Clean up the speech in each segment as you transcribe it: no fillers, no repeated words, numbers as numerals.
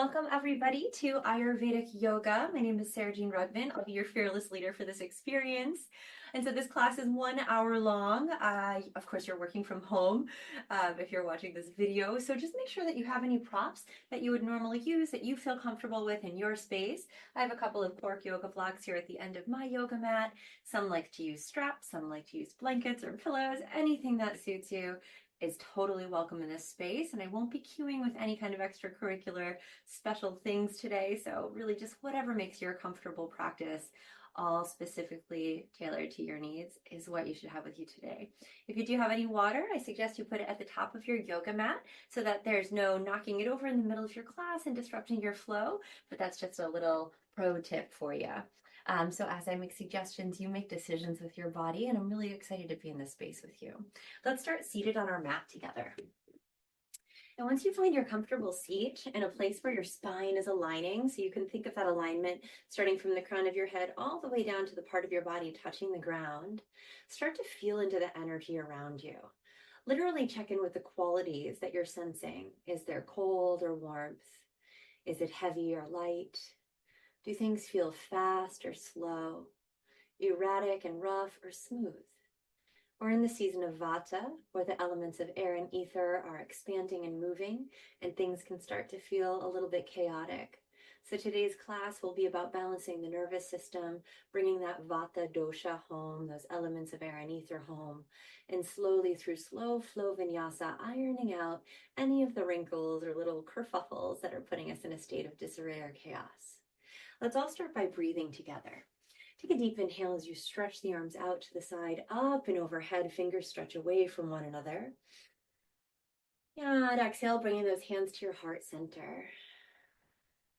Welcome everybody to Ayurvedic Yoga. My name is Sarajean Rudman. I'll be your fearless leader for this experience. And so this class is 1 hour long. Of course, you're working from home if you're watching this video. So just make sure that you have any props that you would normally use that you feel comfortable with in your space. I have a couple of cork yoga blocks here at the end of my yoga mat. Some like to use straps, some like to use blankets or pillows, anything that suits you is totally welcome in this space, and I won't be cueing with any kind of extracurricular special things today. So really just whatever makes your comfortable practice, all specifically tailored to your needs, is what you should have with you today. If you do have any water, I suggest you put it at the top of your yoga mat so that there's no knocking it over in the middle of your class and disrupting your flow, but that's just a little pro tip for you. So as I make suggestions, you make decisions with your body, and I'm really excited to be in this space with you. Let's start seated on our mat together. And once you find your comfortable seat in a place where your spine is aligning, so you can think of that alignment starting from the crown of your head all the way down to the part of your body touching the ground, start to feel into the energy around you. Literally check in with the qualities that you're sensing. Is there cold or warmth? Is it heavy or light? Do things feel fast or slow, erratic and rough or smooth? We're in the season of Vata, where the elements of air and ether are expanding and moving, and things can start to feel a little bit chaotic. So today's class will be about balancing the nervous system, bringing that Vata dosha home, those elements of air and ether home, and slowly through slow flow vinyasa, ironing out any of the wrinkles or little kerfuffles that are putting us in a state of disarray or chaos. Let's all start by breathing together. Take a deep inhale as you stretch the arms out to the side, up and overhead, fingers stretch away from one another. And exhale, bringing those hands to your heart center.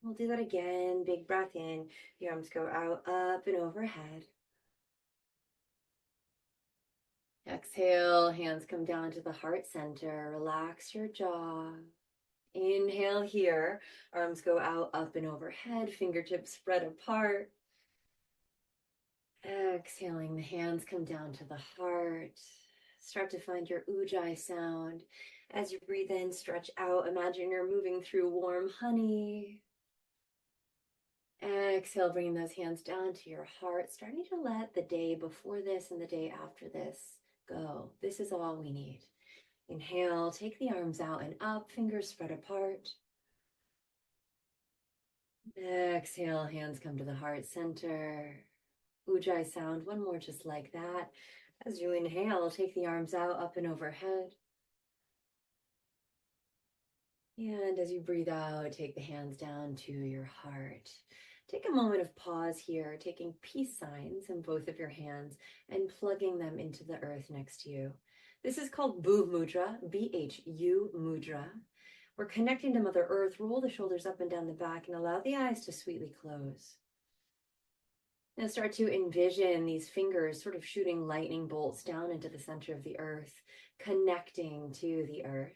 We'll do that again. Big breath in. The arms go out, up and overhead. Exhale, hands come down to the heart center. Relax your jaw. Inhale here. Arms go out, up and overhead. Fingertips spread apart. Exhaling, the hands come down to the heart. Start to find your ujjayi sound. As you breathe in, stretch out. Imagine you're moving through warm honey. Exhale, bringing those hands down to your heart. Starting to let the day before this and the day after this go. This is all we need. Inhale, take the arms out and up, fingers spread apart. Exhale, hands come to the heart center. Ujjayi sound, one more just like that. As you inhale, take the arms out, up and overhead. And as you breathe out, take the hands down to your heart. Take a moment of pause here, taking peace signs in both of your hands and plugging them into the earth next to you. This is called Bhu Mudra, B-H-U Mudra. We're connecting to Mother Earth. Roll the shoulders up and down the back and allow the eyes to sweetly close. Now start to envision these fingers sort of shooting lightning bolts down into the center of the earth, connecting to the earth,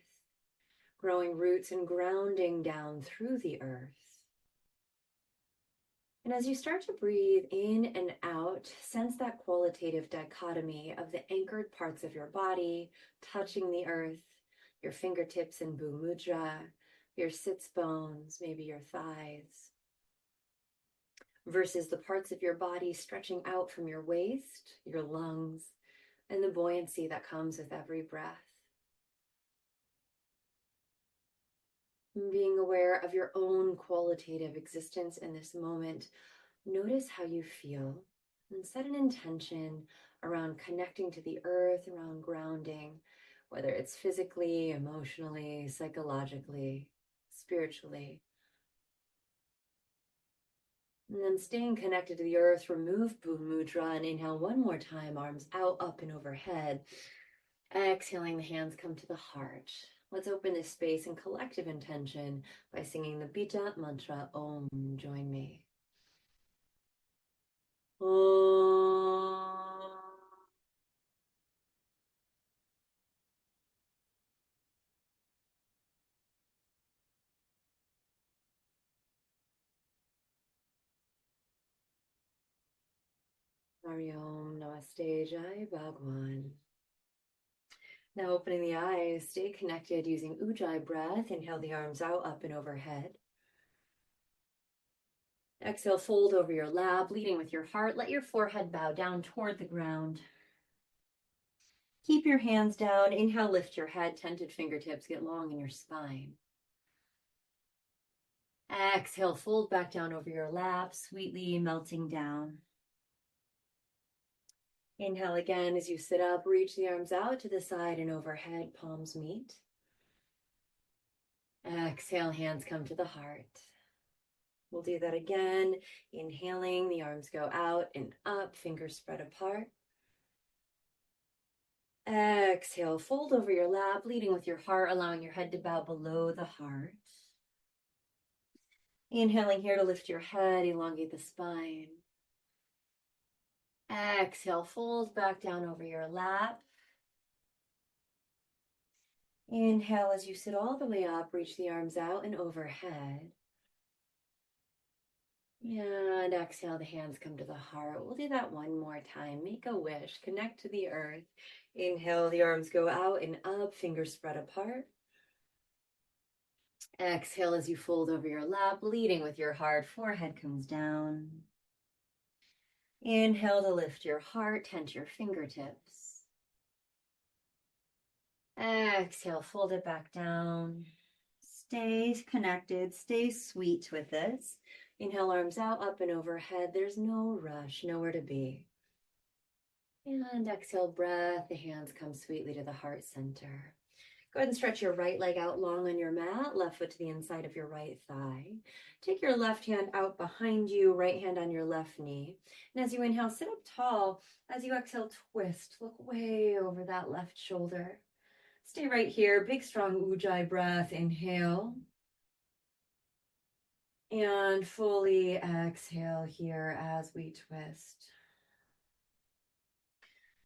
growing roots and grounding down through the earth. And as you start to breathe in and out, sense that qualitative dichotomy of the anchored parts of your body touching the earth, your fingertips in Bhu Mudra, your sits bones, maybe your thighs, versus the parts of your body stretching out from your waist, your lungs, and the buoyancy that comes with every breath. Being aware of your own qualitative existence in this moment, notice how you feel and set an intention around connecting to the earth, around grounding, whether it's physically, emotionally, psychologically, spiritually. And then staying connected to the earth, remove Bhu Mudra and inhale one more time, arms out, up and overhead. Exhaling, the hands come to the heart. Let's open this space in collective intention by singing the Bija mantra Om. Join me. Om. Hari Om. Namaste. Jai Bhagwan. Now opening the eyes, stay connected using Ujjayi breath. Inhale the arms out, up and overhead. Exhale, fold over your lap, leading with your heart. Let your forehead bow down toward the ground. Keep your hands down. Inhale, lift your head. Tented fingertips get long in your spine. Exhale, fold back down over your lap, sweetly melting down. Inhale again as you sit up, reach the arms out to the side and overhead, palms meet. Exhale, hands come to the heart. We'll do that again. Inhaling, the arms go out and up, fingers spread apart. Exhale, fold over your lap, leading with your heart, allowing your head to bow below the heart. Inhaling here to lift your head, elongate the spine. Exhale, fold back down over your lap. Inhale as you sit all the way up, reach the arms out and overhead. And exhale, the hands come to the heart. We'll do that one more time. Make a wish, connect to the earth. Inhale, the arms go out and up, fingers spread apart. Exhale as you fold over your lap, leading with your heart, forehead comes down. Inhale to lift your heart, tent your fingertips. Exhale, fold it back down. Stay connected, stay sweet with this. Inhale, arms out, up and overhead. There's no rush, nowhere to be. And exhale, breath. The hands come sweetly to the heart center. Go ahead and stretch your right leg out long on your mat, left foot to the inside of your right thigh. Take your left hand out behind you, right hand on your left knee. And as you inhale, sit up tall. As you exhale, twist. Look way over that left shoulder. Stay right here. Big, strong Ujjayi breath. Inhale. And fully exhale here as we twist.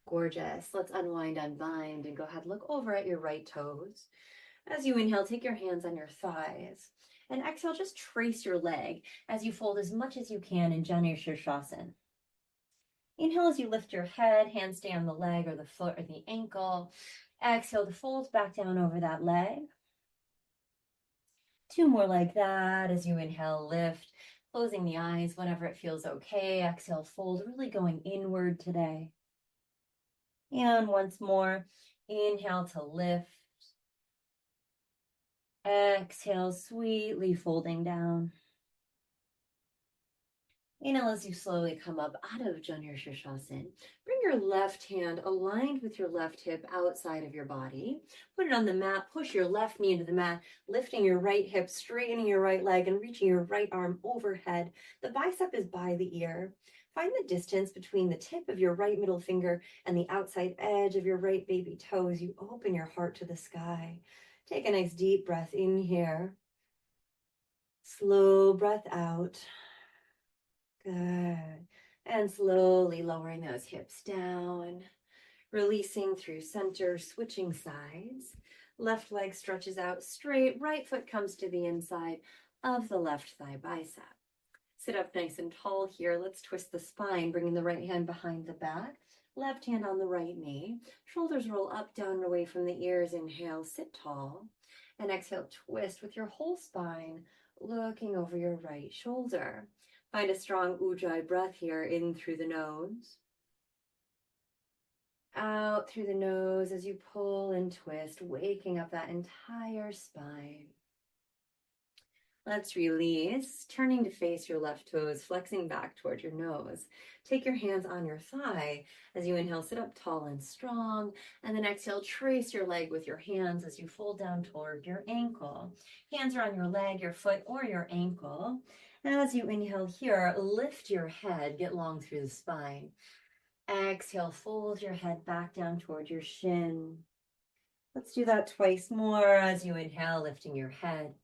Gorgeous. Let's unwind, unbind, and go ahead, look over at your right toes. As you inhale, take your hands on your thighs. And exhale, just trace your leg as you fold as much as you can in Janu Sirsasana. Inhale as you lift your head, hands stay on the leg or the foot or the ankle. Exhale to fold back down over that leg. Two more like that as you inhale, lift, closing the eyes whenever it feels okay. Exhale, fold, really going inward today. And once more, inhale to lift. Exhale, sweetly folding down. Inhale as you slowly come up out of Janu Sirsasana. Bring your left hand aligned with your left hip outside of your body. Put it on the mat, push your left knee into the mat, lifting your right hip, straightening your right leg, and reaching your right arm overhead. The bicep is by the ear. Find the distance between the tip of your right middle finger and the outside edge of your right baby toe as you open your heart to the sky. Take a nice deep breath in here. Slow breath out. Good. And slowly lowering those hips down, releasing through center, switching sides. Left leg stretches out straight, right foot comes to the inside of the left thigh bicep. Sit up nice and tall here. Let's twist the spine, bringing the right hand behind the back, left hand on the right knee. Shoulders roll up, down, and away from the ears. Inhale, sit tall. And exhale, twist with your whole spine, looking over your right shoulder. Find a strong Ujjayi breath here, in through the nose. Out through the nose as you pull and twist, waking up that entire spine. Let's release, turning to face your left toes, flexing back toward your nose. Take your hands on your thigh. As you inhale, sit up tall and strong. And then exhale, trace your leg with your hands as you fold down toward your ankle. Hands are on your leg, your foot, or your ankle. As you inhale here, lift your head, get long through the spine. Exhale, fold your head back down toward your shin. Let's do that twice more as you inhale, lifting your head.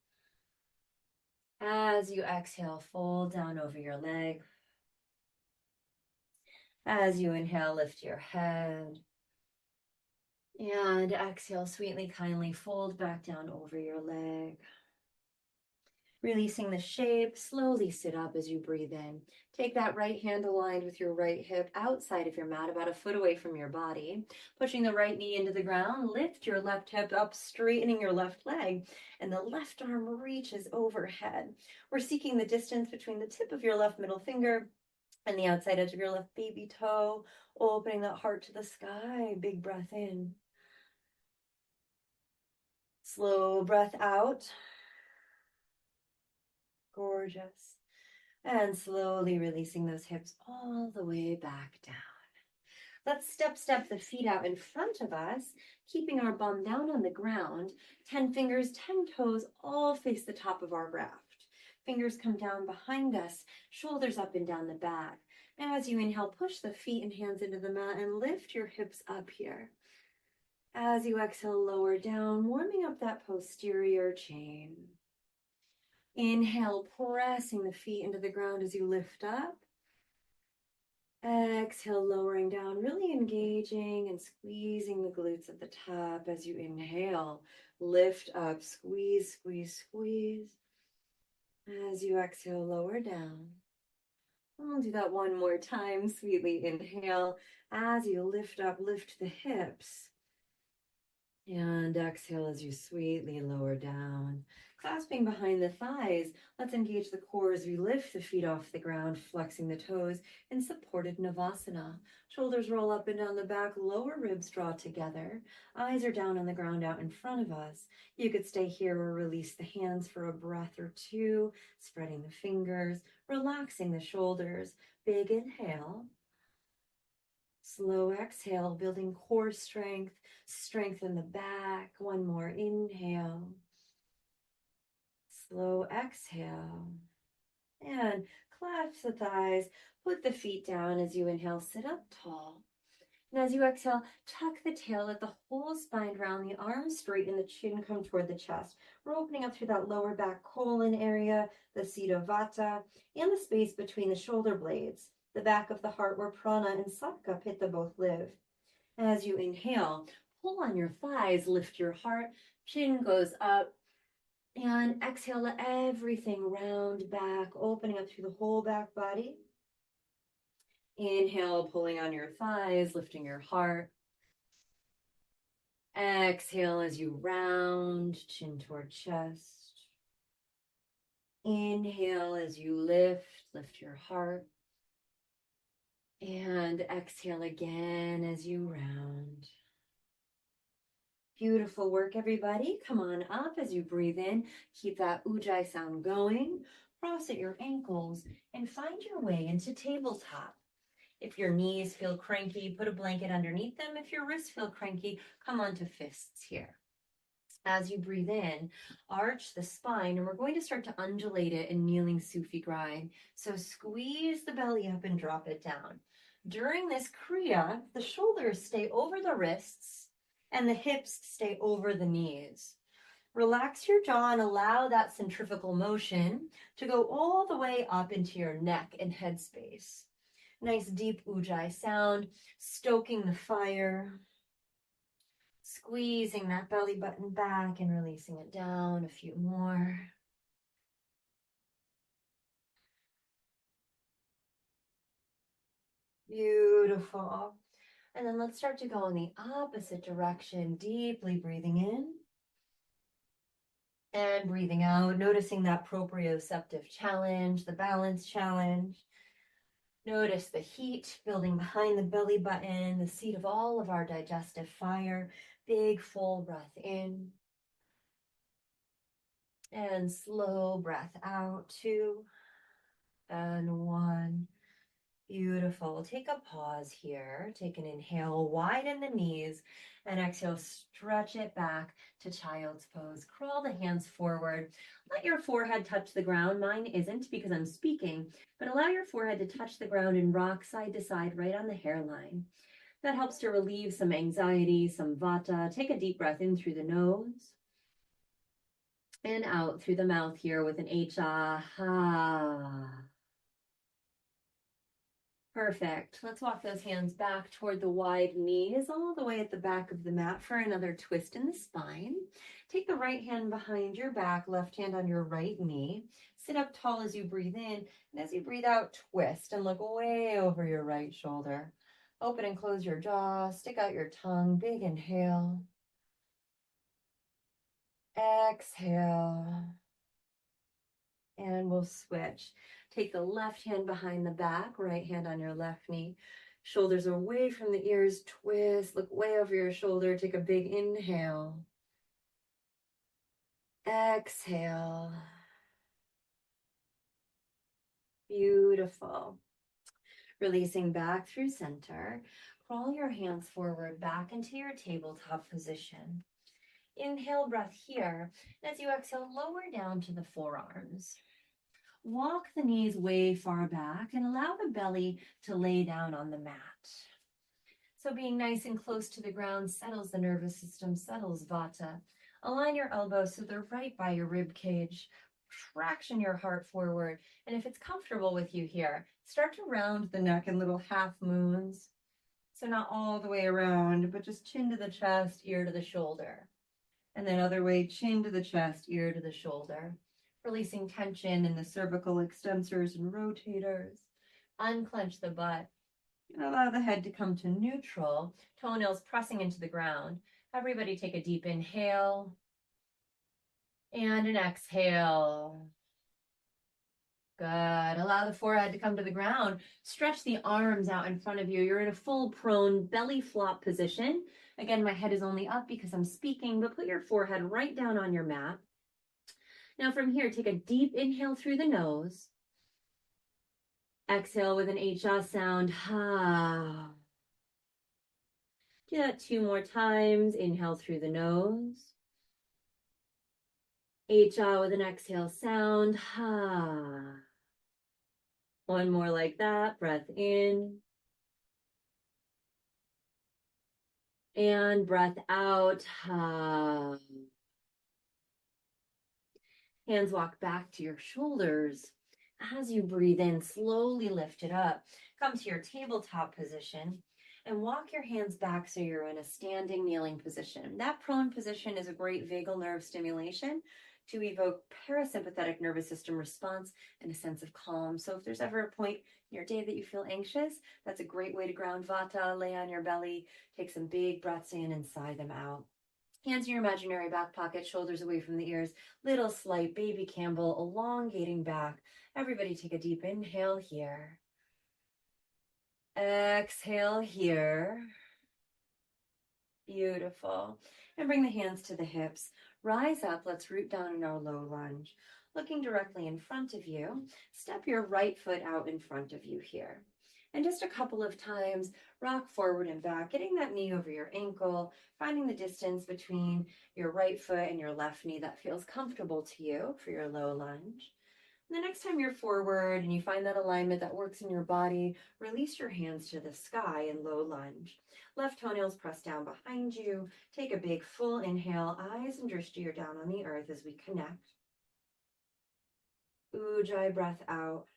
As you exhale, fold down over your leg. As you inhale, lift your head. And exhale, sweetly, kindly fold back down over your leg. Releasing the shape, slowly sit up as you breathe in. Take that right hand aligned with your right hip outside of your mat, about a foot away from your body. Pushing the right knee into the ground, lift your left hip up, straightening your left leg, and the left arm reaches overhead. We're seeking the distance between the tip of your left middle finger and the outside edge of your left baby toe, opening that heart to the sky. Big breath in. Slow breath out. Gorgeous. And slowly releasing those hips all the way back down. Let's step the feet out in front of us, keeping our bum down on the ground. 10 fingers, 10 toes, all face the top of our raft. Fingers come down behind us, shoulders up and down the back. Now as you inhale, push the feet and hands into the mat and lift your hips up here. As you exhale, lower down, warming up that posterior chain. Inhale, pressing the feet into the ground as you lift up. Exhale, lowering down, really engaging and squeezing the glutes at the top as you inhale. Lift up, squeeze, squeeze, squeeze. As you exhale, lower down. We'll do that one more time. Sweetly inhale. As you lift up, lift the hips. And exhale as you sweetly lower down. Clasping behind the thighs, let's engage the core as we lift the feet off the ground, flexing the toes in supported Navasana. Shoulders roll up and down the back, lower ribs draw together. Eyes are down on the ground out in front of us. You could stay here or release the hands for a breath or two, spreading the fingers, relaxing the shoulders. Big inhale. Slow exhale, building core strength, strengthen the back. One more inhale. Slow exhale. And clasp the thighs, put the feet down as you inhale, sit up tall. And as you exhale, tuck the tail, let the whole spine round, the arms straight and the chin come toward the chest. We're opening up through that lower back colon area, the Siddha Vata, and the space between the shoulder blades, the back of the heart where prana and sattva pitta both live. As you inhale, pull on your thighs, lift your heart, chin goes up, and exhale, let everything round back, opening up through the whole back body. Inhale, pulling on your thighs, lifting your heart. Exhale as you round, chin toward chest. Inhale as you lift your heart. And exhale again as you round. Beautiful work, everybody. Come on up as you breathe in. Keep that ujjayi sound going. Cross at your ankles and find your way into tabletop. If your knees feel cranky, put a blanket underneath them. If your wrists feel cranky, come onto fists here. As you breathe in, arch the spine, and we're going to start to undulate it in kneeling Sufi grind. So squeeze the belly up and drop it down. During this kriya, the shoulders stay over the wrists and the hips stay over the knees. Relax your jaw and allow that centrifugal motion to go all the way up into your neck and head space. Nice deep ujjayi sound, stoking the fire, squeezing that belly button back and releasing it down. A few more. Beautiful. And then let's start to go in the opposite direction, deeply breathing in and breathing out, noticing that proprioceptive challenge, the balance challenge. Notice the heat building behind the belly button, the seat of all of our digestive fire. Big full breath in. And slow breath out, 2 and 1. Beautiful. Take a pause here. Take an inhale, widen the knees, and exhale, stretch it back to child's pose. Crawl the hands forward. Let your forehead touch the ground. Mine isn't because I'm speaking, but allow your forehead to touch the ground and rock side to side right on the hairline. That helps to relieve some anxiety, some vata. Take a deep breath in through the nose and out through the mouth here with an H-ah-ha. Perfect. Let's walk those hands back toward the wide knees, all the way at the back of the mat for another twist in the spine. Take the right hand behind your back, left hand on your right knee. Sit up tall as you breathe in, and as you breathe out, twist and look way over your right shoulder. Open and close your jaw, stick out your tongue, big inhale. Exhale. And we'll switch. Take the left hand behind the back, right hand on your left knee. Shoulders away from the ears, twist, look way over your shoulder. Take a big inhale. Exhale. Beautiful. Releasing back through center. Crawl your hands forward back into your tabletop position. Inhale, breath here. And as you exhale, lower down to the forearms. Walk the knees way far back and allow the belly to lay down on the mat. So being nice and close to the ground settles the nervous system, settles vata. Align your elbows so they're right by your rib cage. Traction your heart forward. And if it's comfortable with you here, start to round the neck in little half moons. So not all the way around, but just chin to the chest, ear to the shoulder. And then other way, chin to the chest, ear to the shoulder. Releasing tension in the cervical extensors and rotators. Unclench the butt. And allow the head to come to neutral, toenails pressing into the ground. Everybody take a deep inhale and an exhale. Good. Allow the forehead to come to the ground. Stretch the arms out in front of you. You're in a full prone belly flop position. Again, my head is only up because I'm speaking, but put your forehead right down on your mat. Now from here, take a deep inhale through the nose. Exhale with an H-ah sound. Ha. Do that 2 more times. Inhale through the nose. H-ah with an exhale sound. Ha. 1 more like that. Breath in. And breath out. Ha. Hands walk back to your shoulders. As you breathe in, slowly lift it up. Come to your tabletop position and walk your hands back so you're in a standing kneeling position. That prone position is a great vagal nerve stimulation to evoke parasympathetic nervous system response and a sense of calm. So if there's ever a point in your day that you feel anxious, that's a great way to ground vata. Lay on your belly, take some big breaths in and sigh them out. Hands in your imaginary back pocket, shoulders away from the ears, little slight baby Campbell, elongating back. Everybody take a deep inhale here. Exhale here. Beautiful. And bring the hands to the hips. Rise up. Let's root down in our low lunge. Looking directly in front of you, step your right foot out in front of you here. And just a couple of times, rock forward and back, getting that knee over your ankle, finding the distance between your right foot and your left knee that feels comfortable to you for your low lunge. And the next time you're forward and you find that alignment that works in your body, release your hands to the sky in low lunge. Left toenails press down behind you. Take a big full inhale, eyes and drishti are down on the earth as we connect. Ujjayi breath out.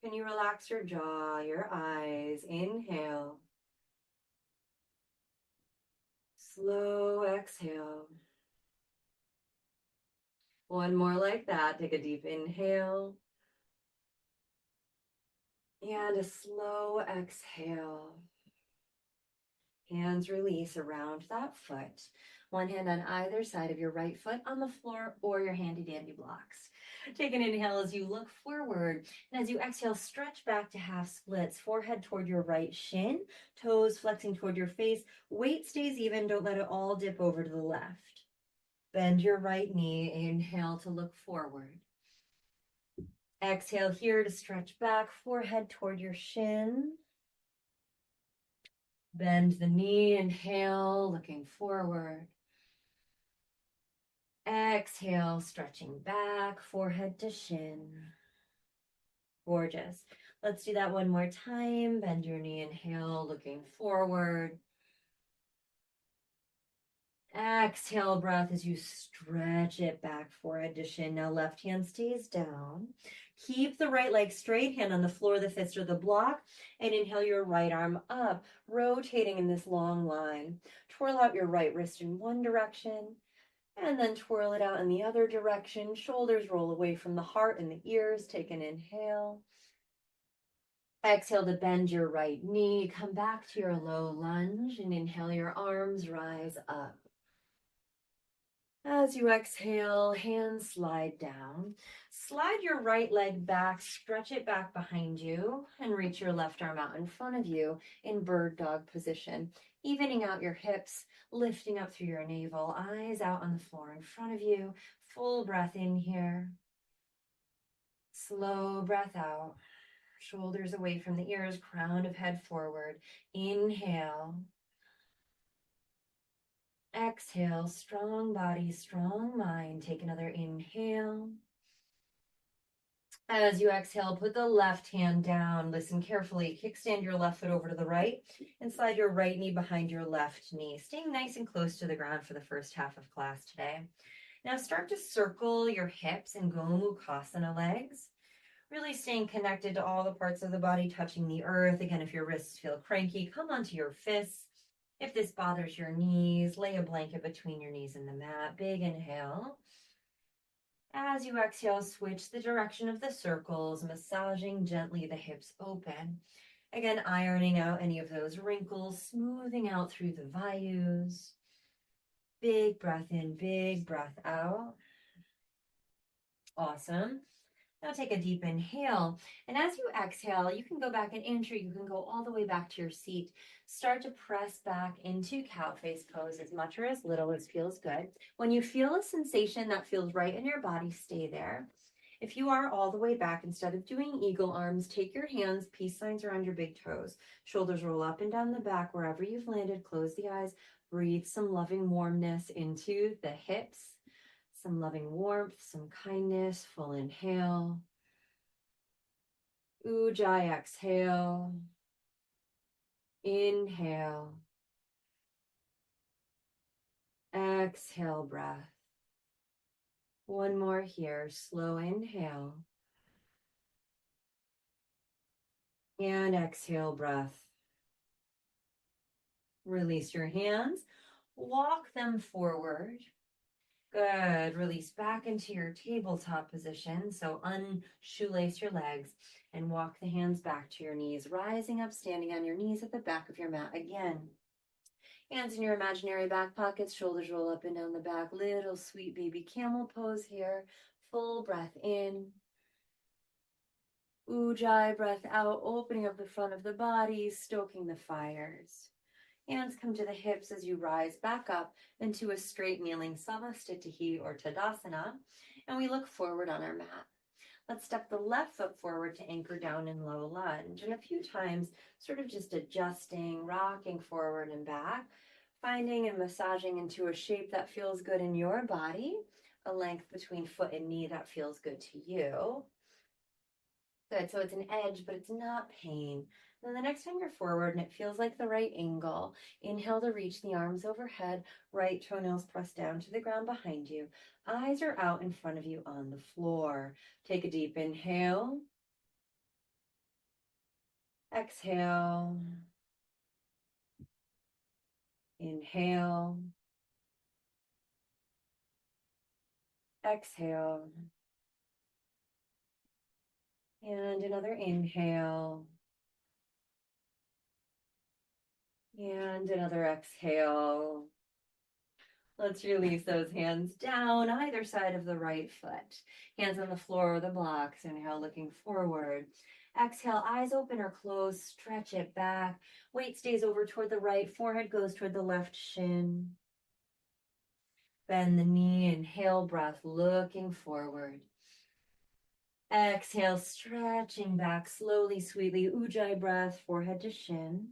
Can you relax your jaw, your eyes? Inhale. Slow exhale. 1 more like that. Take a deep inhale. And a slow exhale. Hands release around that foot. 1 hand on either side of your right foot on the floor or your handy dandy blocks. Take an inhale as you look forward. And as you exhale, stretch back to half splits. Forehead toward your right shin. Toes flexing toward your face. Weight stays even. Don't let it all dip over to the left. Bend your right knee. Inhale to look forward. Exhale here to stretch back. Forehead toward your shin. Bend the knee. Inhale, looking forward. Exhale, stretching back, forehead to shin. Gorgeous. Let's do that 1 more time. Bend your knee, inhale, looking forward. Exhale breath as you stretch it back, forehead to shin. Now left hand stays down. Keep the right leg straight, hand on the floor, the fist or the block, and inhale your right arm up, rotating in this long line. Twirl out your right wrist in one direction, and then twirl it out in the other direction. Shoulders roll away from the heart and the ears. Take an inhale. Exhale to bend your right knee. Come back to your low lunge and inhale, your arms rise up. As you exhale, hands slide down. Slide your right leg back, stretch it back behind you, and reach your left arm out in front of you in bird dog position. Evening out your hips, lifting up through your navel, eyes out on the floor in front of you. Full breath in here. Slow breath out. Shoulders away from the ears, crown of head forward. Inhale. Exhale, strong body, strong mind. Take another inhale. As you exhale, put the left hand down. Listen carefully. Kickstand your left foot over to the right and slide your right knee behind your left knee, staying nice and close to the ground for the first half of class today. Now start to circle your hips and Gomukhasana legs, really staying connected to all the parts of the body, touching the earth. Again, if your wrists feel cranky, come onto your fists. If this bothers your knees, lay a blanket between your knees and the mat. Big inhale. As you exhale, switch the direction of the circles, massaging gently the hips open. Again, ironing out any of those wrinkles, smoothing out through the vayus. Big breath in, big breath out. Awesome. Now take a deep inhale, and as you exhale, you can go back an inch or you can go all the way back to your seat. Start to press back into cow face pose, as much or as little as feels good. When you feel a sensation that feels right in your body, stay there. If you are all the way back, instead of doing eagle arms, take your hands, peace signs around your big toes. Shoulders roll up and down the back. Wherever you've landed, close the eyes. Breathe some loving warmness into the hips. Some loving warmth, some kindness. Full inhale. Ujjayi exhale. Inhale. Exhale breath. One more here. Slow inhale. And exhale breath. Release your hands. Walk them forward. Good. Release back into your tabletop position. So unshoelace your legs and walk the hands back to your knees, rising up, standing on your knees at the back of your mat again. Hands in your imaginary back pockets, shoulders roll up and down the back. Little sweet baby camel pose here. Full breath in. Ujjayi breath out, opening up the front of the body, stoking the fires. Hands come to the hips as you rise back up into a straight kneeling Samastitihi or Tadasana, and we look forward on our mat. Let's step the left foot forward to anchor down in low lunge, and a few times sort of just adjusting, rocking forward and back, finding and massaging into a shape that feels good in your body, a length between foot and knee that feels good to you. Good, so it's an edge, but it's not pain. Then the next time you're forward and it feels like the right angle, inhale to reach the arms overhead, right toenails press down to the ground behind you. Eyes are out in front of you on the floor. Take a deep inhale. Exhale. Inhale. Exhale. And another inhale. And another exhale. Let's release those hands down either side of the right foot. Hands on the floor or the blocks. Inhale, looking forward. Exhale, eyes open or closed. Stretch it back. Weight stays over toward the right. Forehead goes toward the left shin. Bend the knee. Inhale, breath, looking forward. Exhale, stretching back slowly, sweetly. Ujjayi breath, forehead to shin.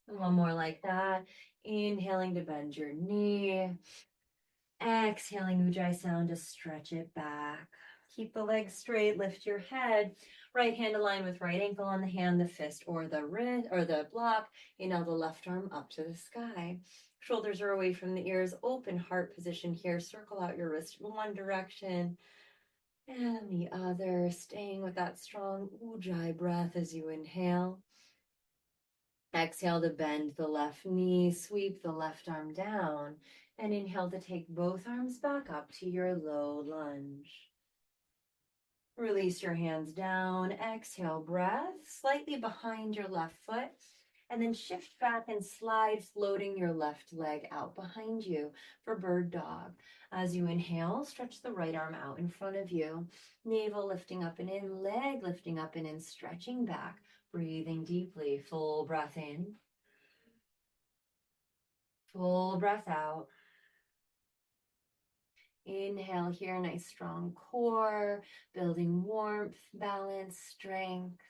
And one more like that. Inhaling to bend your knee. Exhaling Ujjayi sound to stretch it back. Keep the legs straight, lift your head. Right hand aligned with right ankle on the hand, the fist or the wrist or the block. Inhale the left arm up to the sky. Shoulders are away from the ears, open heart position here. Circle out your wrist in one direction and the other, staying with that strong ujjayi breath as you inhale. Exhale to bend the left knee, sweep the left arm down, and inhale to take both arms back up to your low lunge. Release your hands down, exhale, breath slightly behind your left foot, and then shift back and slide, floating your left leg out behind you for bird dog. As you inhale, stretch the right arm out in front of you, navel lifting up and in, leg lifting up and in, stretching back, breathing deeply, full breath in, full breath out. Inhale here, nice strong core, building warmth, balance, strength.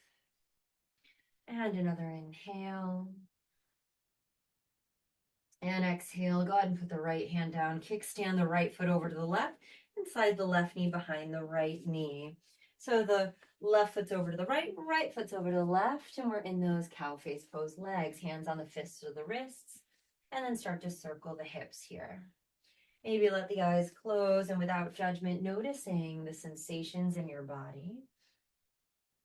And another inhale. And exhale, go ahead and put the right hand down, kickstand the right foot over to the left, and slide the left knee behind the right knee. So the left foot's over to the right, right foot's over to the left, and we're in those cow face pose legs, hands on the fists or the wrists, and then start to circle the hips here. Maybe let the eyes close, and without judgment, noticing the sensations in your body.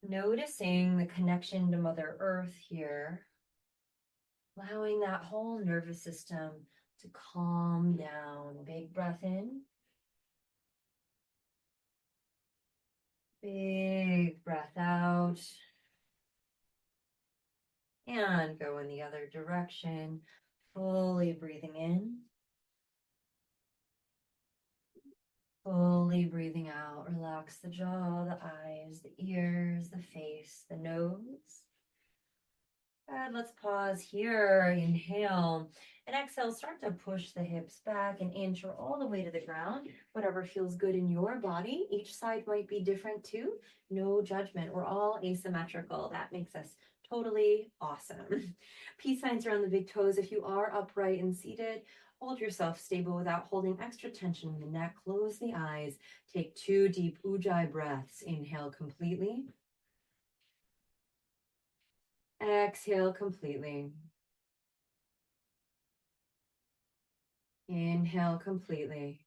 Noticing the connection to Mother Earth here. Allowing that whole nervous system to calm down. Big breath in. Big breath out. And go in the other direction. Fully breathing in. Fully breathing out. Relax the jaw, the eyes, the ears, the face, the nose. And let's pause here. Inhale and exhale. Start to push the hips back an inch or all the way to the ground. Whatever feels good in your body. Each side might be different too. No judgment. We're all asymmetrical. That makes us totally awesome. Peace signs around the big toes. If you are upright and seated, hold yourself stable without holding extra tension in the neck. Close the eyes. Take 2 deep ujjayi breaths. Inhale completely. Exhale completely. Inhale completely.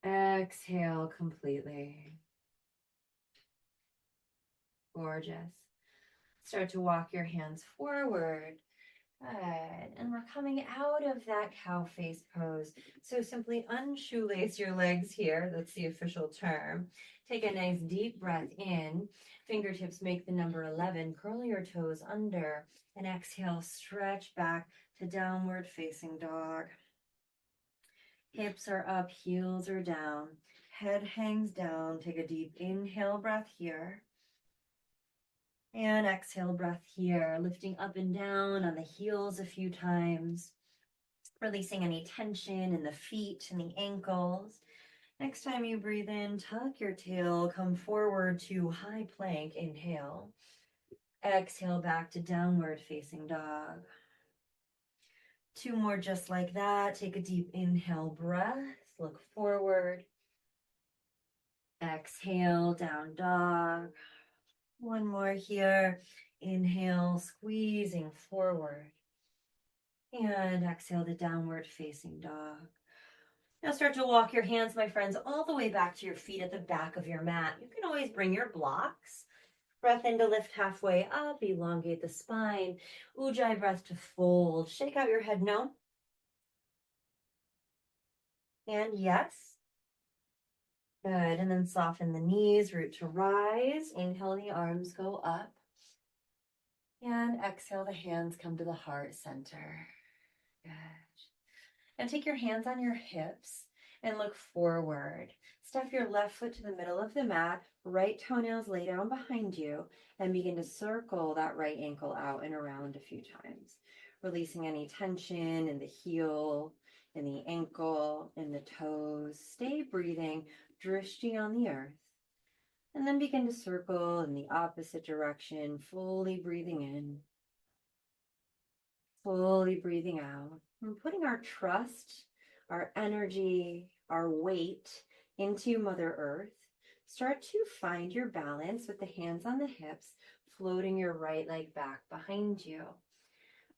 Exhale completely. Gorgeous. Start to walk your hands forward. Good. And we're coming out of that cow face pose. So simply unshoelace your legs here. That's the official term. Take a nice deep breath in. Fingertips make the number 11. Curl your toes under. And exhale, stretch back to downward facing dog. Hips are up, heels are down. Head hangs down. Take a deep inhale breath here. And exhale breath here, lifting up and down on the heels a few times, releasing any tension in the feet and the ankles. Next time you breathe in, tuck your tail, come forward to high plank, inhale. Exhale back to downward facing dog. 2 more just like that. Take a deep inhale breath, look forward. Exhale, down dog. 1 more here. Inhale, squeezing forward. And exhale to downward facing dog. Now start to walk your hands, my friends, all the way back to your feet at the back of your mat. You can always bring your blocks. Breath in to lift halfway up, elongate the spine. Ujjayi breath to fold. Shake out your head, no. And yes. Good, and then soften the knees, root to rise. Inhale, the arms go up. And exhale, the hands come to the heart center. Good. Now take your hands on your hips and look forward. Step your left foot to the middle of the mat, right toenails lay down behind you, and begin to circle that right ankle out and around a few times, releasing any tension in the heel, in the ankle, in the toes. Stay breathing, drishti on the earth. And then begin to circle in the opposite direction, fully breathing in, fully breathing out. We're putting our trust, our energy, our weight into Mother Earth. Start to find your balance with the hands on the hips, floating your right leg back behind you.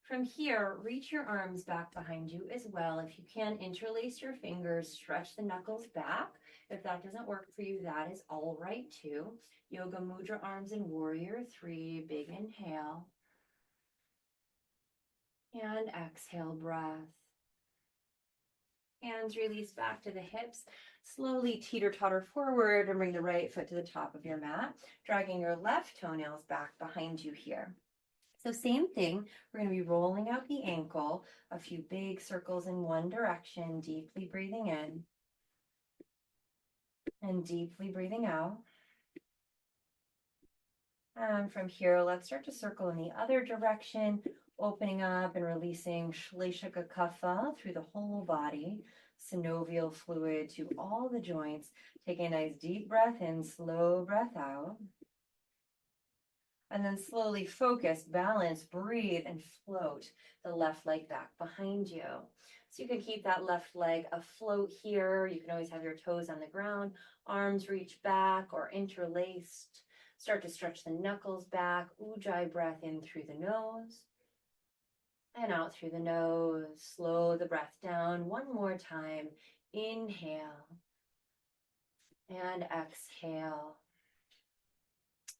From here, reach your arms back behind you as well. If you can, interlace your fingers, stretch the knuckles back. If that doesn't work for you, that is all right too. Yoga Mudra arms in Warrior 3. Big inhale. And exhale, breath. Hands release back to the hips. Slowly teeter-totter forward and bring the right foot to the top of your mat, dragging your left toenails back behind you here. So same thing, we're going to be rolling out the ankle, a few big circles in one direction, deeply breathing in and deeply breathing out. And from here, let's start to circle in the other direction, opening up and releasing Shleshika Kapha through the whole body, synovial fluid to all the joints. Take a nice deep breath in, slow breath out. And then slowly focus, balance, breathe, and float the left leg back behind you. So you can keep that left leg afloat here. You can always have your toes on the ground, arms reach back or interlaced. Start to stretch the knuckles back. Ujjayi breath in through the nose and out through the nose. Slow the breath down one more time. Inhale and exhale.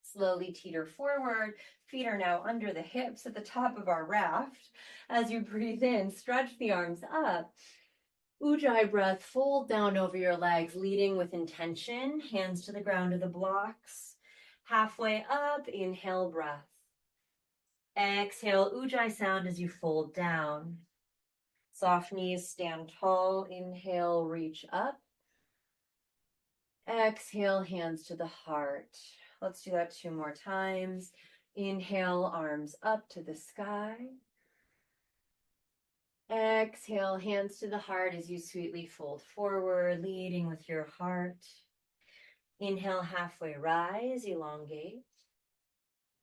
Slowly teeter forward. Feet are now under the hips at the top of our raft. As you breathe in, stretch the arms up. Ujjayi breath, fold down over your legs, leading with intention. Hands to the ground of the blocks. Halfway up, inhale, breath. Exhale, Ujjayi sound as you fold down. Soft knees, stand tall. Inhale, reach up. Exhale, hands to the heart. Let's do that 2 more times. Inhale, arms up to the sky. Exhale, hands to the heart as you sweetly fold forward, leading with your heart. Inhale, halfway rise, elongate.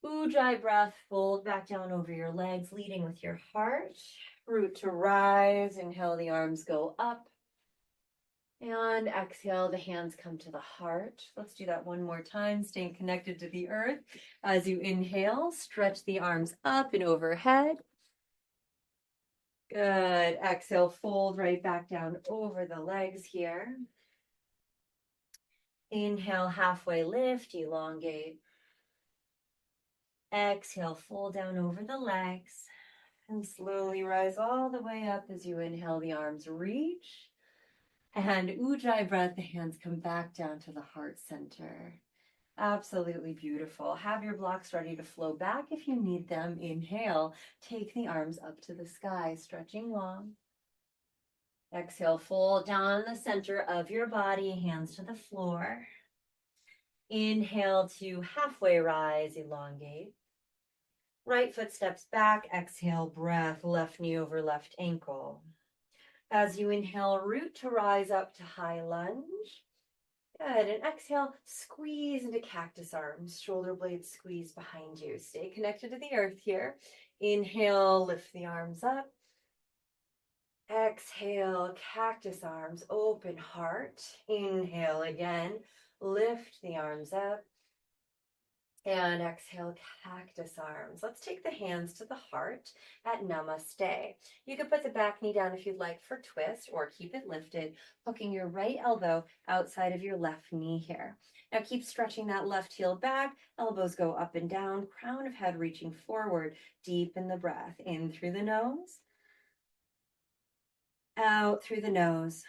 Ujjayi breath, fold back down over your legs, leading with your heart. Root to rise, inhale, the arms go up. And exhale, the hands come to the heart. Let's do that 1 more time, staying connected to the earth. As you inhale, stretch the arms up and overhead. Good. Exhale, fold right back down over the legs here. Inhale, halfway lift, elongate. Exhale, fold down over the legs. And slowly rise all the way up as you inhale, the arms reach. And Ujjayi breath, the hands come back down to the heart center. Absolutely beautiful. Have your blocks ready to flow back if you need them. Inhale, take the arms up to the sky, stretching long. Exhale, fold down the center of your body, hands to the floor. Inhale to halfway rise, elongate. Right foot steps back, exhale, breath, left knee over left ankle. As you inhale, root to rise up to high lunge. Good, and exhale, squeeze into cactus arms, shoulder blades squeeze behind you. Stay connected to the earth here. Inhale, lift the arms up. Exhale, cactus arms, open heart. Inhale again, lift the arms up. And exhale, cactus arms. Let's take the hands to the heart at namaste. You can put the back knee down if you'd like for twist, or keep it lifted, hooking your right elbow outside of your left knee here. Now keep stretching that left heel back, elbows go up and down, crown of head reaching forward, deepen the breath, in through the nose, out through the nose.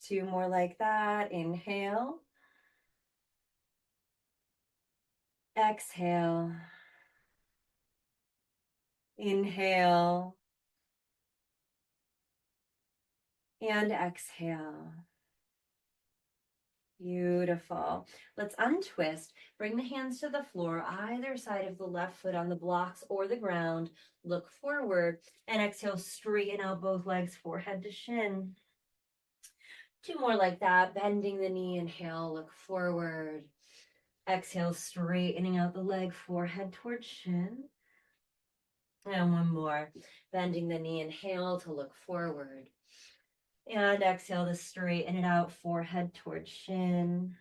2 more like that. Inhale. Exhale. Inhale. And exhale. Beautiful. Let's untwist. Bring the hands to the floor, either side of the left foot on the blocks or the ground. Look forward and exhale, straighten out both legs, forehead to shin. 2 more like that. Bending the knee, inhale, look forward. Exhale, straightening out the leg, forehead towards shin. And 1 more. Bending the knee, inhale to look forward. And exhale to straighten it out, forehead towards shin.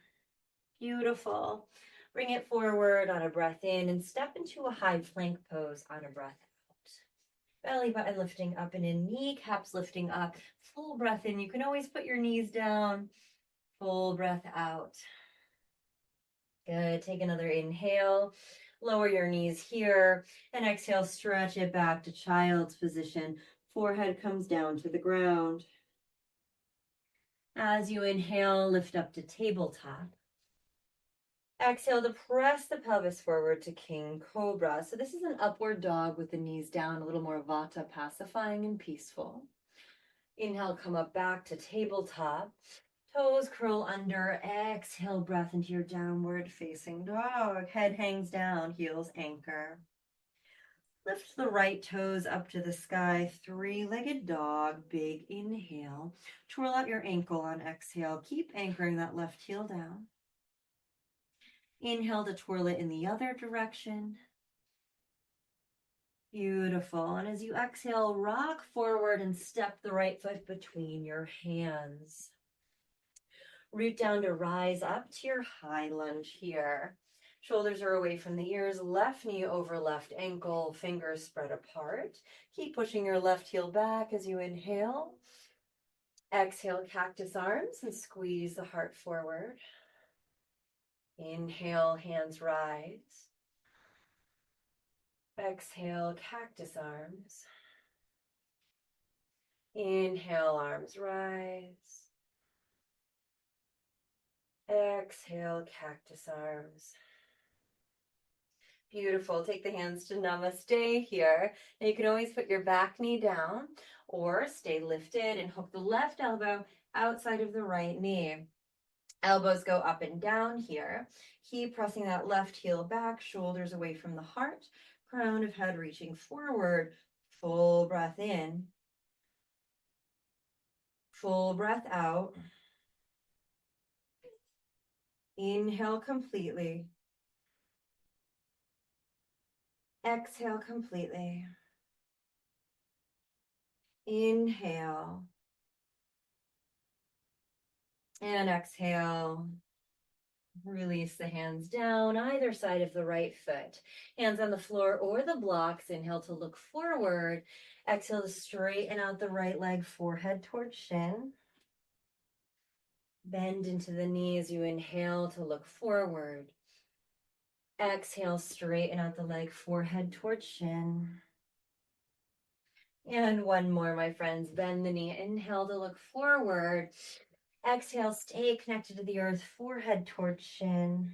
Beautiful. Bring it forward on a breath in and step into a high plank pose on a breath out. Belly button lifting up and in, kneecaps lifting up. Full breath in. You can always put your knees down. Full breath out. Good. Take another inhale. Lower your knees here. And exhale, stretch it back to child's position. Forehead comes down to the ground. As you inhale, lift up to tabletop. Exhale to press the pelvis forward to King Cobra. So this is an upward dog with the knees down, a little more Vata, pacifying and peaceful. Inhale, come up back to tabletop. Toes curl under. Exhale, breath into your downward facing dog. Head hangs down, heels anchor. Lift the right toes up to the sky. Three-legged dog. Big inhale. Twirl out your ankle on exhale. Keep anchoring that left heel down. Inhale to twirl it in the other direction. Beautiful. And as you exhale, rock forward and step the right foot between your hands. Root down to rise up to your high lunge here. Shoulders are away from the ears, left knee over left ankle, fingers spread apart. Keep pushing your left heel back as you inhale. Exhale, cactus arms and squeeze the heart forward. Inhale, hands rise. Exhale, cactus arms. Inhale, arms rise. Exhale, cactus arms. Beautiful. Take the hands to namaste here. Now you can always put your back knee down or stay lifted and hook the left elbow outside of the right knee. Elbows go up and down here. Keep pressing that left heel back, shoulders away from the heart, crown of head reaching forward. Full breath in. Full breath out. Inhale completely. Exhale completely. Inhale. And exhale. Release the hands down either side of the right foot. Hands on the floor or the blocks. Inhale to look forward. Exhale to straighten out the right leg, forehead towards shin. Bend into the knees. You inhale to look forward. Exhale, straighten out the leg, forehead towards shin. And one more, my friends. Bend the knee. Inhale to look forward. Exhale, stay connected to the earth, forehead towards shin.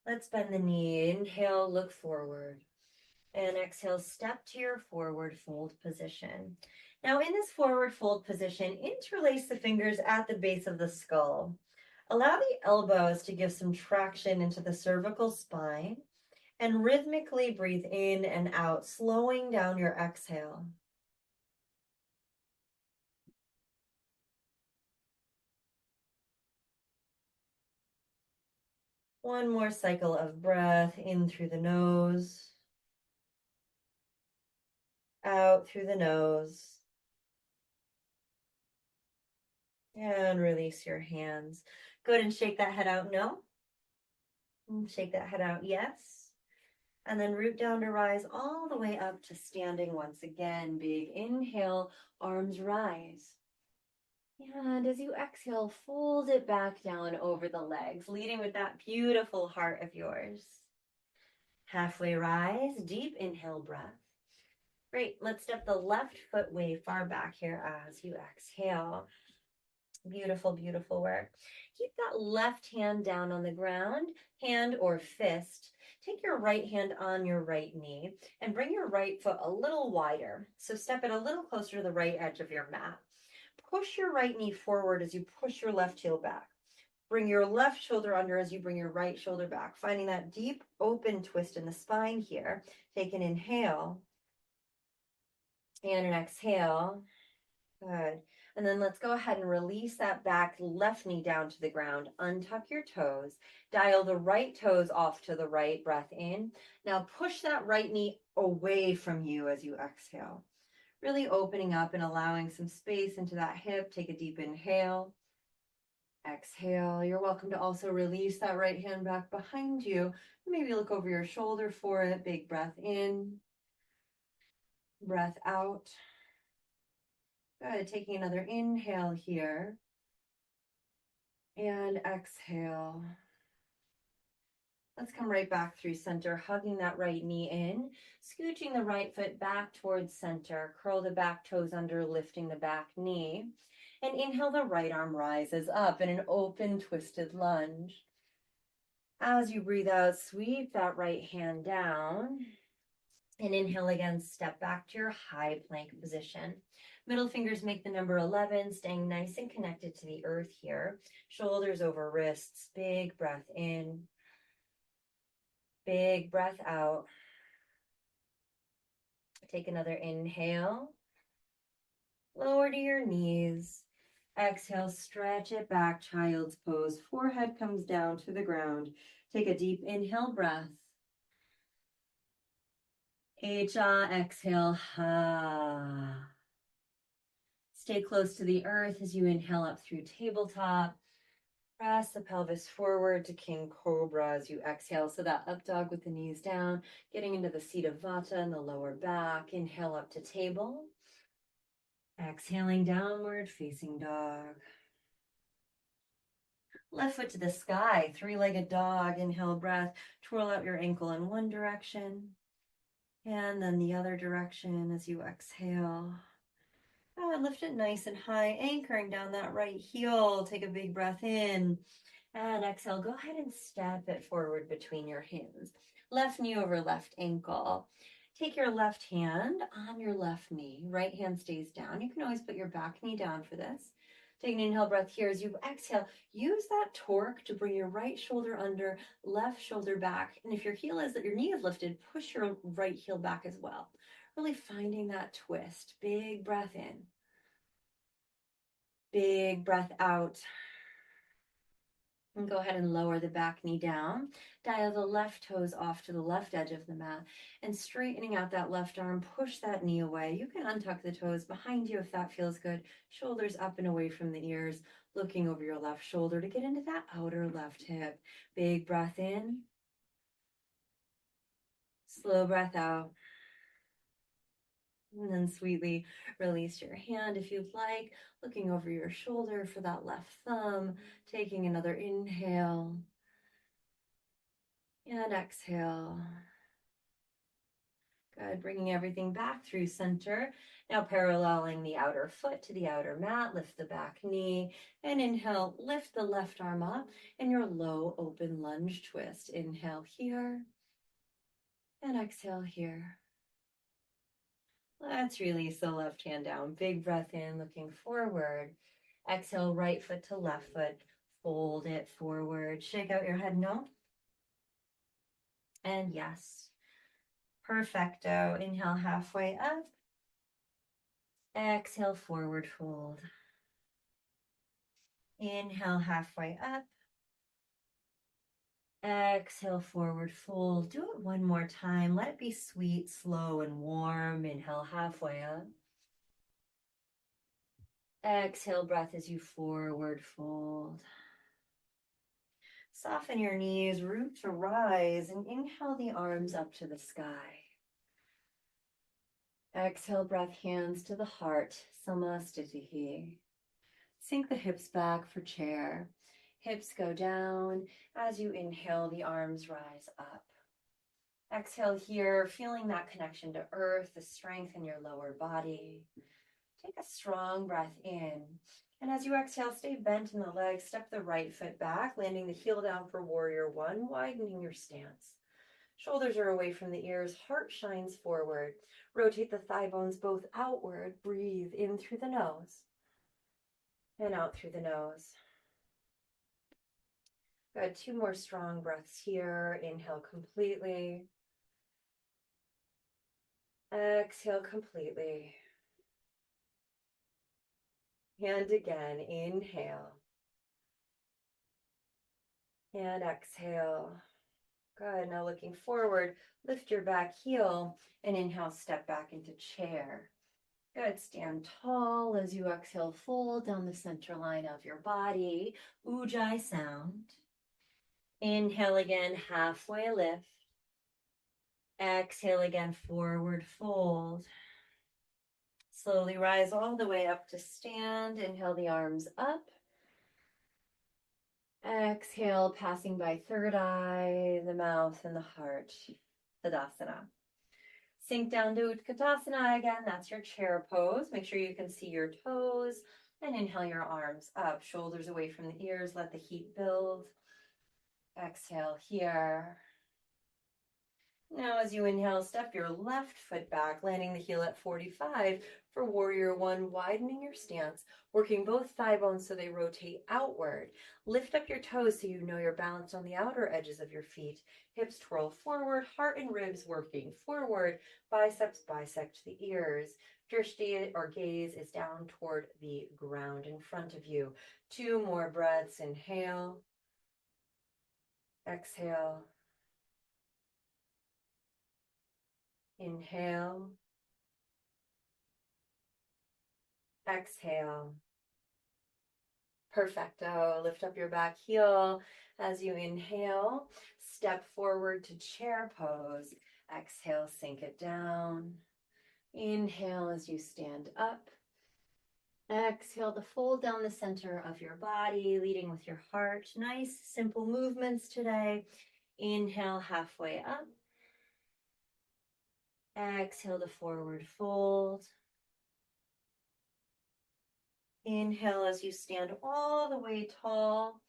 Let's bend the knee. Inhale, look forward. And exhale, step to your forward fold position. Now in this forward fold position, interlace the fingers at the base of the skull. Allow the elbows to give some traction into the cervical spine and rhythmically breathe in and out, slowing down your exhale. One more cycle of breath in through the nose, out through the nose, and release your hands. Good, and shake that head out, no. And shake that head out, yes. And then root down to rise all the way up to standing once again. Big inhale, arms rise. And as you exhale, fold it back down over the legs, leading with that beautiful heart of yours. Halfway rise, deep inhale breath. Great, let's step the left foot way far back here as you exhale. Beautiful, beautiful work. Keep that left hand down on the ground, hand or fist. Take your right hand on your right knee and bring your right foot a little wider. So step it a little closer to the right edge of your mat. Push your right knee forward as you push your left heel back. Bring your left shoulder under as you bring your right shoulder back, finding that deep open twist in the spine here. Take an inhale and an exhale. Good. And then let's go ahead and release that back left knee down to the ground. Untuck your toes. Dial the right toes off to the right. Breath in. Now push that right knee away from you as you exhale. Really opening up and allowing some space into that hip. Take a deep inhale. Exhale. You're welcome to also release that right hand back behind you. Maybe look over your shoulder for it. Big breath in, breath out. Good. Taking another inhale here. And exhale. Let's come right back through center, hugging that right knee in, scooching the right foot back towards center, curl the back toes under, lifting the back knee, and inhale, the right arm rises up in an open twisted lunge. As you breathe out, sweep that right hand down, and inhale again, step back to your high plank position. Middle fingers make the number 11, staying nice and connected to the earth here. Shoulders over wrists, big breath in. Big breath out. Take another inhale. Lower to your knees. Exhale, stretch it back, child's pose. Forehead comes down to the ground. Take a deep inhale breath. Exhale, ha. Stay close to the earth as you inhale up through tabletop. Press the pelvis forward to King Cobra as you exhale. So that up dog with the knees down, getting into the seat of Vata in the lower back. Inhale up to table. Exhaling downward facing dog. Left foot to the sky, three-legged dog. Inhale breath, twirl out your ankle in one direction and then the other direction as you exhale. And lift it nice and high, anchoring down that right heel. Take a big breath in and exhale. Go ahead and step it forward between your hands. Left knee over left ankle. Take your left hand on your left knee. Right hand stays down. You can always put your back knee down for this. Take an inhale breath here as you exhale. Use that torque to bring your right shoulder under, left shoulder back. And if your heel is that your knee is lifted, push your right heel back as well. Really finding that twist. Big breath in. Big breath out. And go ahead and lower the back knee down. Dial the left toes off to the left edge of the mat. And straightening out that left arm, push that knee away. You can untuck the toes behind you if that feels good. Shoulders up and away from the ears. Looking over your left shoulder to get into that outer left hip. Big breath in. Slow breath out. And then sweetly release your hand if you'd like, looking over your shoulder for that left thumb, taking another inhale and exhale. Good, bringing everything back through center. Now paralleling the outer foot to the outer mat, lift the back knee and inhale, lift the left arm up in your low open lunge twist. Inhale here and exhale here. Let's release the left hand down. Big breath in, looking forward. Exhale, right foot to left foot. Fold it forward. Shake out your head, no. And yes. Perfecto. Inhale, halfway up. Exhale, forward fold. Inhale, halfway up. Exhale, forward fold. Do it one more time. Let it be sweet, slow, and warm. Inhale, halfway up. Exhale, breath as you forward fold. Soften your knees, root to rise, and inhale the arms up to the sky. Exhale, breath, hands to the heart, Samastitihi. Sink the hips back for chair. Hips go down. As you inhale, the arms rise up. Exhale here, feeling that connection to earth, the strength in your lower body. Take a strong breath in. And as you exhale, stay bent in the legs. Step the right foot back, landing the heel down for warrior one, widening your stance. Shoulders are away from the ears, heart shines forward. Rotate the thigh bones both outward. Breathe in through the nose and out through the nose. Good, 2 more strong breaths here. Inhale completely. Exhale completely. And again, inhale. And exhale. Good, now looking forward, lift your back heel and inhale, step back into chair. Good. Stand tall as you exhale, fold down the center line of your body. Ujjayi sound. Inhale again, halfway lift. Exhale again, forward fold. Slowly rise all the way up to stand. Inhale the arms up. Exhale, passing by third eye, the mouth, and the heart. Tadasana. Sink down to Utkatasana again. That's your chair pose. Make sure you can see your toes. And inhale your arms up, shoulders away from the ears. Let the heat build. Exhale here. Now, as you inhale, step your left foot back, landing the heel at 45 for Warrior One, widening your stance, working both thigh bones so they rotate outward. Lift up your toes so you know you're balanced on the outer edges of your feet. Hips twirl forward, heart and ribs working forward, biceps bisect the ears. Drishti or gaze is down toward the ground in front of you. 2 more breaths. Inhale. Exhale. Inhale. Exhale. Perfecto. Lift up your back heel as you inhale. Step forward to chair pose. Exhale, sink it down. Inhale as you stand up. Exhale to fold down the center of your body, leading with your heart. Nice, simple movements today. Inhale, halfway up. Exhale to forward fold. Inhale as you stand all the way tall.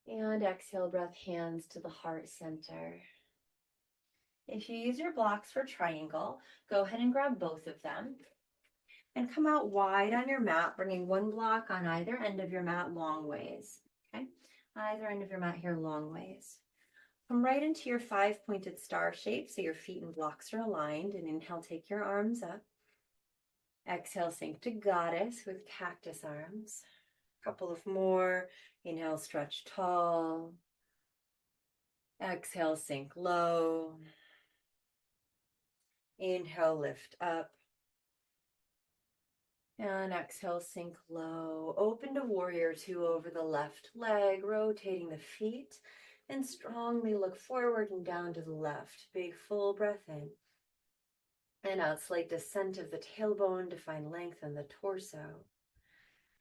And exhale, breath, hands to the heart center. If you use your blocks for triangle, go ahead and grab both of them. And come out wide on your mat, bringing one block on either end of your mat long ways. Okay? Either end of your mat here long ways. Come right into your 5-pointed star shape so your feet and blocks are aligned. And inhale, take your arms up. Exhale, sink to goddess with cactus arms. A couple of more. Inhale, stretch tall. Exhale, sink low. Inhale, lift up. And exhale, sink low. Open to Warrior Two over the left leg, rotating the feet. And strongly look forward and down to the left. Big full breath in. And out, slight descent of the tailbone to find length in the torso.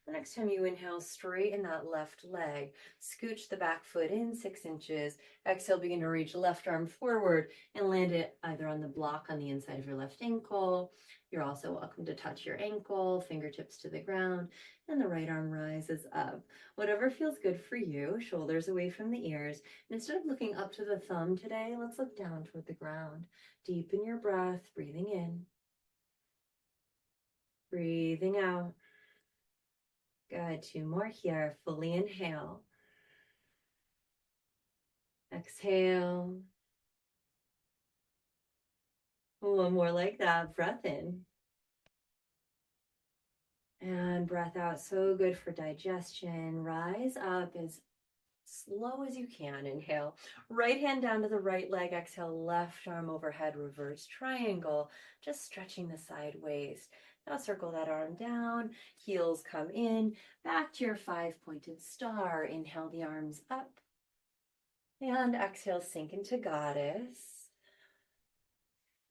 The next time you inhale, straighten that left leg. Scooch the back foot in 6 inches. Exhale, begin to reach left arm forward and land it either on the block on the inside of your left ankle. You're also welcome to touch your ankle, fingertips to the ground, and the right arm rises up. Whatever feels good for you, shoulders away from the ears. And instead of looking up to the thumb today, let's look down toward the ground. Deepen your breath, breathing in. Breathing out. Good. 2 more here. Fully inhale. Exhale. 1 more like that. Breath in. And breath out. So good for digestion. Rise up as slow as you can. Inhale. Right hand down to the right leg. Exhale. Left arm overhead. Reverse triangle. Just stretching the side waist. Now circle that arm down, heels come in, back to your 5-pointed star. Inhale the arms up, and exhale, sink into goddess.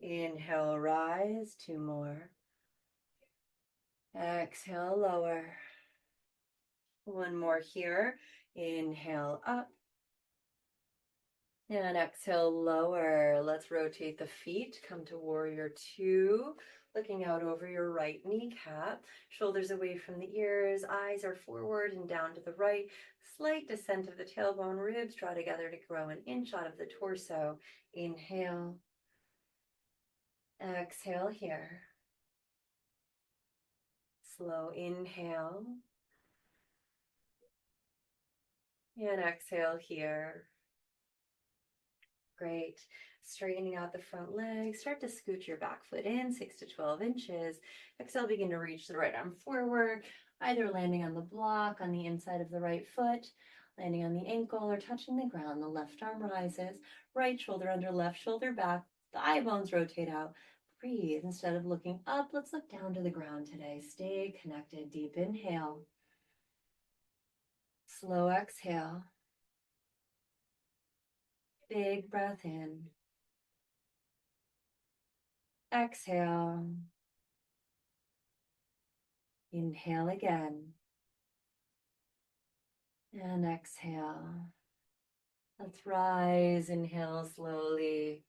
Inhale, rise, 2 more. Exhale, lower. 1 more here. Inhale, up. And exhale, lower. Let's rotate the feet. Come to Warrior Two. Looking out over your right kneecap, shoulders away from the ears, eyes are forward and down to the right, slight descent of the tailbone, ribs draw together to grow 1 inch out of the torso. Inhale, exhale here. Slow inhale, and exhale here. Great. Straightening out the front leg. Start to scooch your back foot in 6 to 12 inches. Exhale, begin to reach the right arm forward, either landing on the block on the inside of the right foot, landing on the ankle, or touching the ground. The left arm rises, right shoulder under left shoulder back, thigh bones rotate out. breathe. Instead of looking up, let's look down to the ground today. Stay connected. Deep inhale. Slow exhale. Big breath in. Exhale. Inhale again. And exhale. Let's rise. Inhale slowly.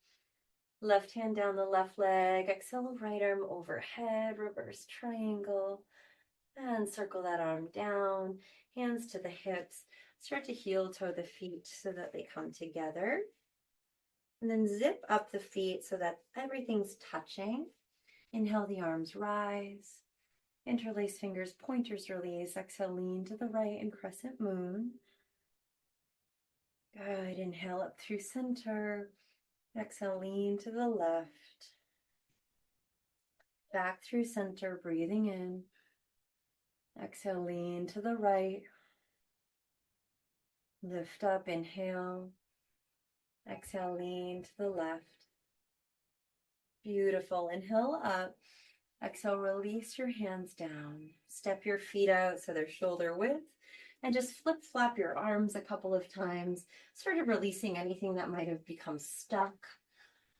Left hand down the left leg. Exhale, right arm overhead. Reverse triangle. And circle that arm down. Hands to the hips. Start to heel toe the feet so that they come together. And then zip up the feet so that everything's touching. Inhale, the arms rise. Interlace fingers, pointers release. Exhale, lean to the right and crescent moon. Good. Inhale up through center. Exhale, lean to the left. Back through center, breathing in. Exhale, lean to the right. Lift up, inhale. Exhale, lean to the left. Beautiful. Inhale up. Exhale, release your hands down. Step your feet out so they're shoulder width. And just flip-flop your arms a couple of times. Sort of releasing anything that might have become stuck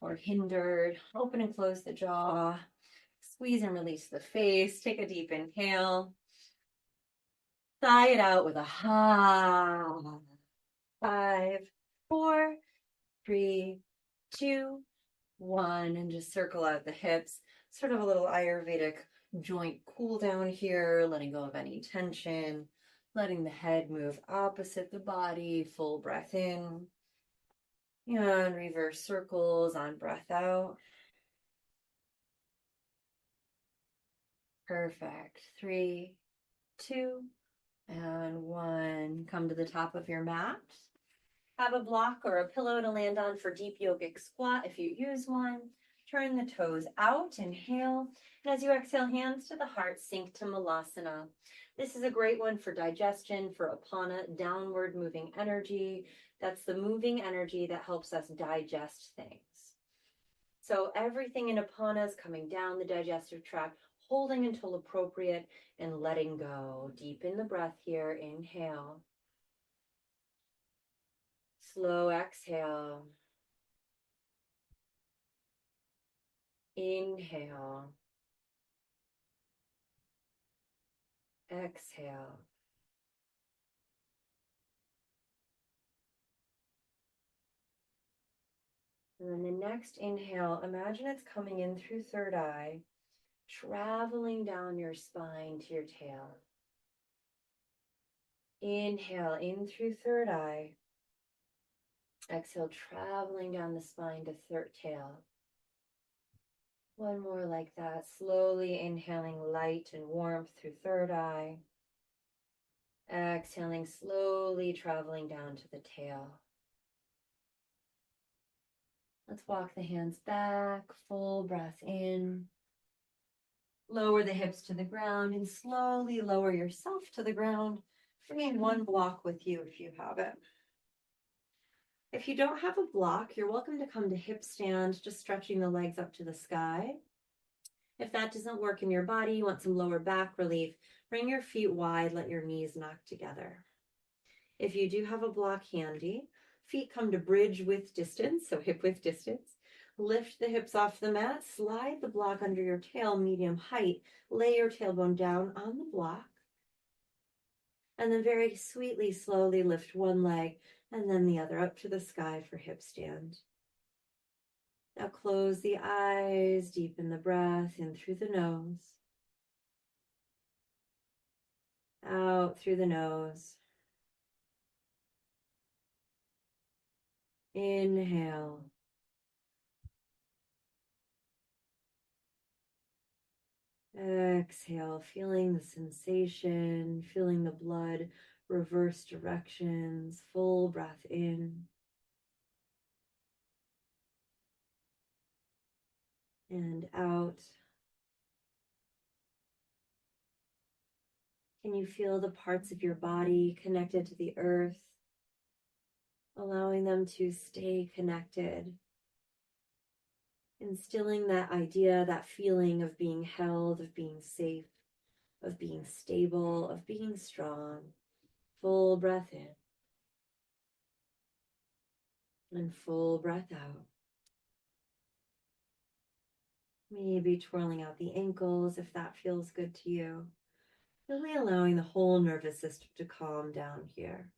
or hindered. Open and close the jaw. Squeeze and release the face. Take a deep inhale. Sigh it out with a ha. 5, 4, 3, 2, 1. And just circle out the hips. Sort of a little Ayurvedic joint cool down here. Letting go of any tension. Letting the head move opposite the body. Full breath in. And reverse circles on breath out. Perfect. 3, 2, and 1. Come to the top of your mat. Have a block or a pillow to land on for deep yogic squat if you use one. Turn the toes out, inhale. And as you exhale, hands to the heart, sink to Malasana. This is a great one for digestion, for Apana, downward moving energy. That's the moving energy that helps us digest things. So everything in Apana is coming down the digestive tract, holding until appropriate and letting go. Deepen the breath here. Inhale. Slow exhale. Inhale. Exhale. And then the next inhale, imagine it's coming in through third eye, traveling down your spine to your tail. Inhale in through third eye. Exhale, traveling down the spine to third tail. One more like that, slowly inhaling light and warmth through third eye. Exhaling, slowly traveling down to the tail. Let's walk the hands back, full breath in. Lower the hips to the ground and slowly lower yourself to the ground, bringing one block with you if you have it. If you don't have a block, you're welcome to come to hip stand, just stretching the legs up to the sky. If that doesn't work in your body, you want some lower back relief, bring your feet wide, let your knees knock together. If you do have a block handy, feet come to bridge width distance, so hip width distance. Lift the hips off the mat, slide the block under your tail, medium height, lay your tailbone down on the block. And then very sweetly, slowly lift one leg and then the other up to the sky for hip stand. Now close the eyes, deepen the breath in through the nose, out through the nose. Inhale. Exhale, feeling the sensation, feeling the blood reverse directions, full breath in. And out. Can you feel the parts of your body connected to the earth, allowing them to stay connected? instilling that idea, that feeling of being held, of being safe, of being stable, of being strong. Full breath in and full breath out. Maybe twirling out the ankles if that feels good to you. Really allowing the whole nervous system to calm down here.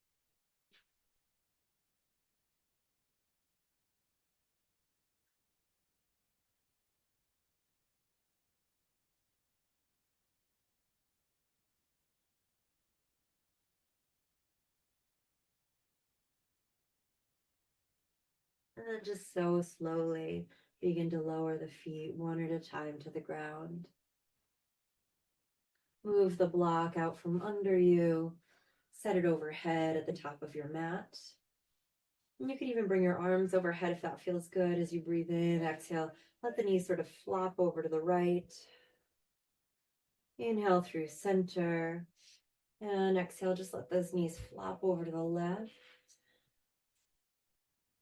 And then just so slowly begin to lower the feet one at a time to the ground. Move the block out from under you. Set it overhead at the top of your mat. And you could even bring your arms overhead if that feels good as you breathe in. Exhale, let the knees sort of flop over to the right. Inhale through center. And exhale, just let those knees flop over to the left.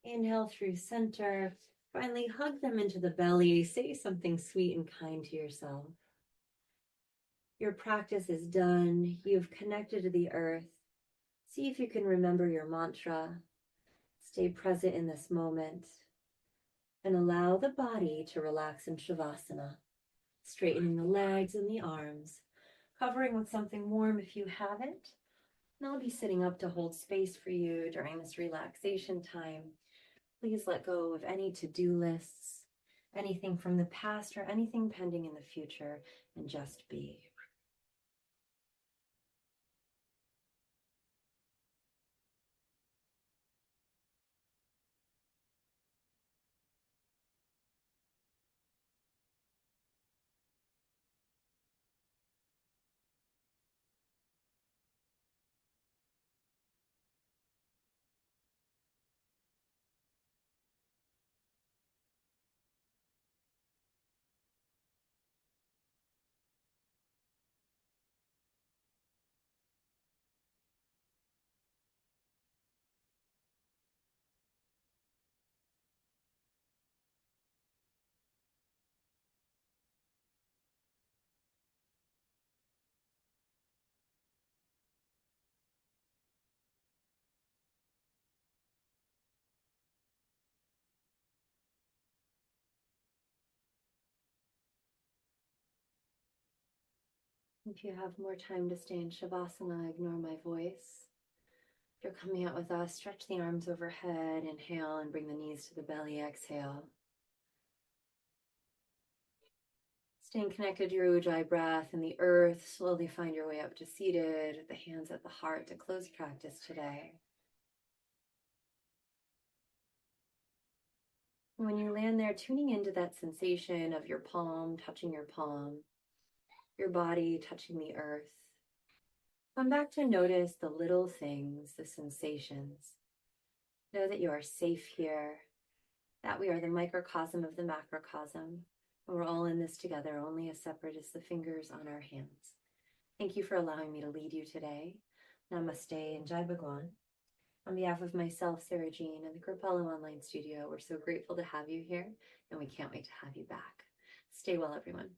Inhale through center. Finally, hug them into the belly. Say something sweet and kind to yourself. Your practice is done. You've connected to the earth. See if you can remember your mantra. Stay present in this moment. And allow the body to relax in Shavasana. Straightening the legs and the arms. Covering with something warm if you haven't. And I'll be sitting up to hold space for you during this relaxation time. Please let go of any to-do lists, anything from the past or anything pending in the future, and just be. If you have more time to stay in Shavasana, ignore my voice. If you're coming out with us, stretch the arms overhead, inhale, and bring the knees to the belly, exhale. Staying connected to your Ujjayi breath and the earth, slowly find your way up to seated, with the hands at the heart to close practice today. And when you land there, tuning into that sensation of your palm touching your palm, your body touching the earth. Come back to notice the little things, the sensations. Know that you are safe here, that we are the microcosm of the macrocosm, and we're all in this together, only as separate as the fingers on our hands. Thank you for allowing me to lead you today. Namaste and Jai Bhagwan. On behalf of myself, Sarajean, and the Kripalu Online Studio, we're so grateful to have you here, and we can't wait to have you back. Stay well, everyone.